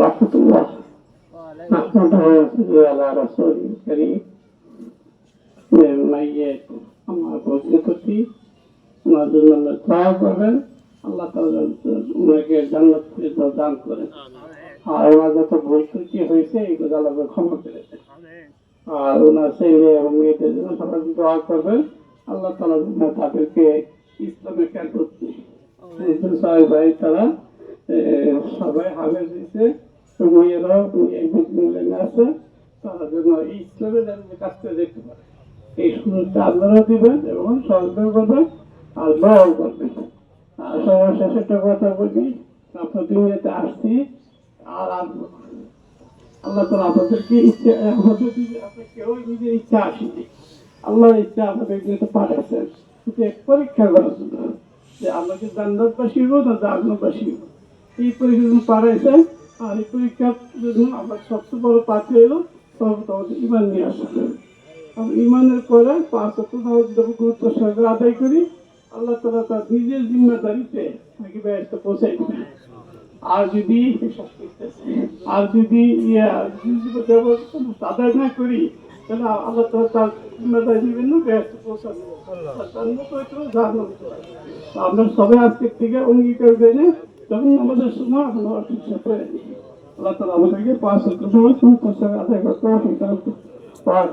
রাহমাতুল্লাহ নাহমাদুহু আলা রাসূলিল কারীম। মাইয়ের আমার প্রতি ওনার জন্য দোয়া করবেন, আল্লাহ তাআলা ওনাকে জান্নাত দান করেন। আর ওনার যত ভুল ত্রুটি হয়েছে এগুলো আল্লাহ ক্ষমা করে দেন। আর ওনার ছেলে এবং মেয়েদের জন্য সবাই দোয়া করবেন, আল্লাহ তাআলা তাদেরকে ইসলামের খেদমত ছয় ভাই তারা সবাই হাফেজ হয়েছে, মেয়েরাও আছে, তারা যেন ইসলামের কাজটা দেখতে পারে এই সুযোগটা আপনারাও দিবেন এবং সহযোগিতা করবেন আর দোয়াও করবেন। আর সবার শেষে একটা কথা বলি, আপনার দুনিয়াতে আসছি আর আসবো, আল্লাহ তাআলা আপনাদেরকে ইচ্ছা আমাদের আপনি কেউ নিজের ইচ্ছা আসেনি, আল্লাহর ইচ্ছা আমাদের দুনিয়াতে পাঠাচ্ছেন শুধু এক পরীক্ষা করার জন্য যে আমাকে জান্নাতবাসী হবো না জাহান্নামবাসী হবো। এই পরীক্ষা পাঠাইছেন। আর এই পরীক্ষার জন্য আমার সবচেয়ে বড় পাঠ্য হলো তোমাদের ইমান নিয়ে আসা। আর ইমানের পরে 5 ওয়াক্ত নামাজ গুরুত্ব সহকারে আদায় করি, আল্লাহ তাআলা তার নিজের জিম্মাদারিতে নাকি বেহেশতে পৌঁছাই দিবেন। আর যদি আদায় না করি তাহলে আল্লাহ তাআলা তার জিম্মাদারি দিবেন না, বেহেশতে পৌঁছানো। আমরা সবাই আজকের থেকে অঙ্গীকার করে যখন আমাদের সময় আপনারা ঠিক করে আল্লাহ তাআলা আমাদেরকে 5 ওয়াক্ত নামাজ গুরুত্ব সহকারে আদায় করতে হবে। Para